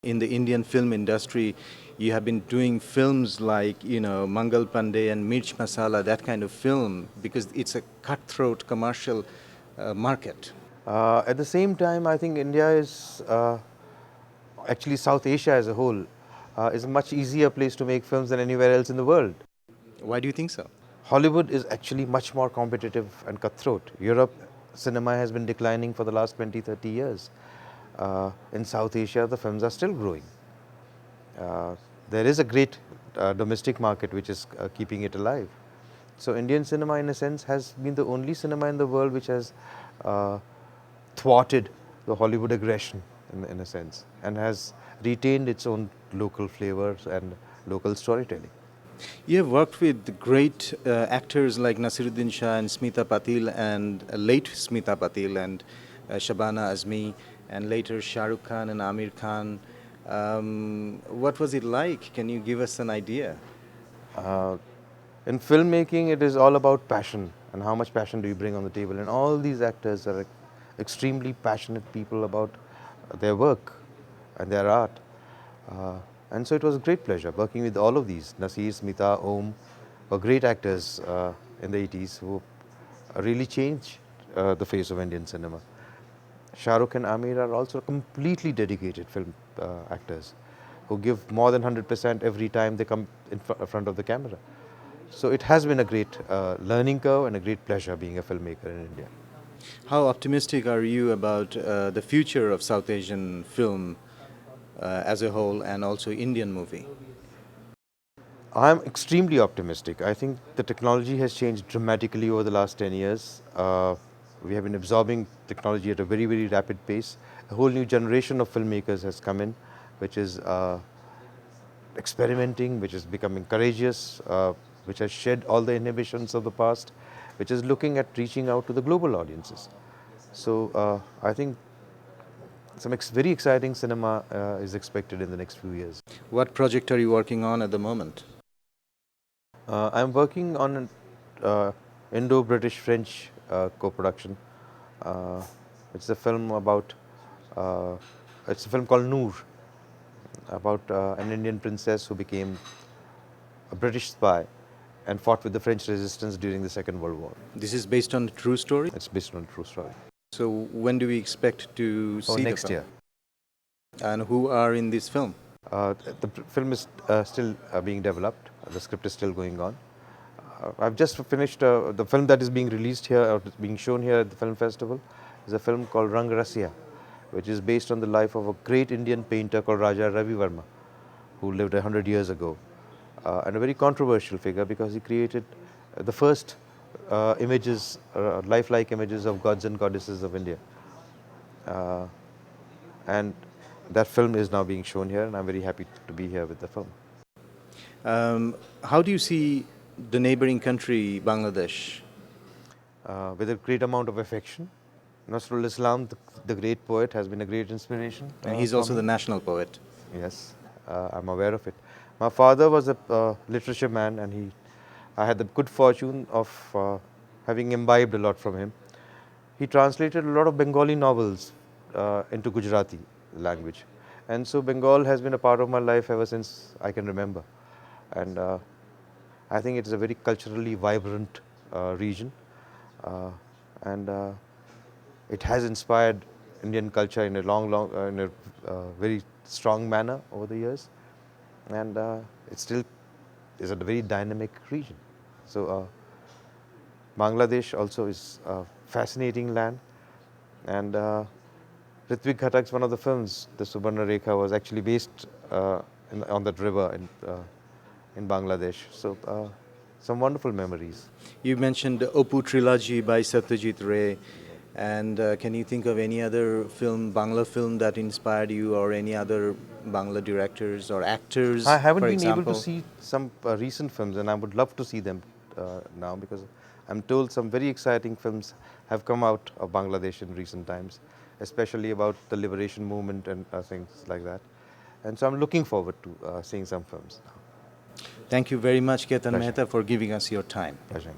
in the Indian film industry, you have been doing films like, Mangal Pandey and Mirch Masala, that kind of film, because it's a cutthroat commercial market. At the same time, I think India is, actually South Asia as a whole, is a much easier place to make films than anywhere else in the world. Why do you think so? Hollywood is actually much more competitive and cutthroat. Europe cinema has been declining for the last 20, 30 years. In South Asia, the films are still growing. There is a great domestic market which is keeping it alive. So Indian cinema, in a sense, has been the only cinema in the world which has thwarted the Hollywood aggression, in a sense, and has retained its own local flavors and local storytelling. You have worked with great actors like Nasiruddin Shah and Smita Patil, and late Smita Patil and Shabana Azmi, and later Shah Rukh Khan and Amir Khan. What was it like? Can you give us an idea? In filmmaking, it is all about passion and how much passion do you bring on the table. And all these actors are extremely passionate people about their work and their art. And so it was a great pleasure working with all of these. Nasir, Smita, Om were great actors in the 80s who really changed the face of Indian cinema. Shah Rukh and Amir are also completely dedicated film actors who give more than 100% every time they come in front of the camera. So it has been a great learning curve and a great pleasure being a filmmaker in India. How optimistic are you about the future of South Asian film as a whole, and also Indian movie? I'm extremely optimistic. I think the technology has changed dramatically over the last 10 years. We have been absorbing technology at a very, very rapid pace. A whole new generation of filmmakers has come in, which is experimenting, which is becoming courageous, which has shed all the inhibitions of the past, which is looking at reaching out to the global audiences. So I think some very exciting cinema is expected in the next few years. What project are you working on at the moment? I'm working on an Indo-British-French co-production. It's a film about, it's a film called Noor, about an Indian princess who became a British spy and fought with the French resistance during the Second World War. This is based on a true story? It's based on a true story. So when do we expect to see next the film? year. And who are in this film? The film is still being developed. The script is still going on. I've just finished the film that is being released here, or being shown here at the film festival, is a film called Rang Rasya, which is based on the life of a great Indian painter called Raja Ravi Verma, who lived 100 years ago, and a very controversial figure because he created the first images, lifelike images of gods and goddesses of India. And that film is now being shown here, and I'm very happy to be here with the film. How do you see the neighboring country, Bangladesh? With a great amount of affection. Nasrul Islam, the great poet, has been a great inspiration. And he's also the national poet. Yes, I'm aware of it. My father was a literature man, and I had the good fortune of having imbibed a lot from him. He translated a lot of Bengali novels into Gujarati language. And so Bengal has been a part of my life ever since I can remember. And I think it is a very culturally vibrant region. And it has inspired Indian culture in a in a very strong manner over the years. And it still is a very dynamic region. So Bangladesh also is a fascinating land. And Ritvik Ghatak's one of the films, the Subarna Rekha, was actually based on that river in Bangladesh. So some wonderful memories. You mentioned Opu trilogy by Satyajit Ray. And can you think of any other film, Bangla film, that inspired you, or any other Bangla directors or actors? I haven't for been example? able to see some recent films, and I would love to see them now, because I'm told some very exciting films have come out of Bangladesh in recent times, especially about the liberation movement and things like that. And so I'm looking forward to seeing some films now. Thank you very much, Ketan Pleasure. Mehta, for giving us your time. Pleasure.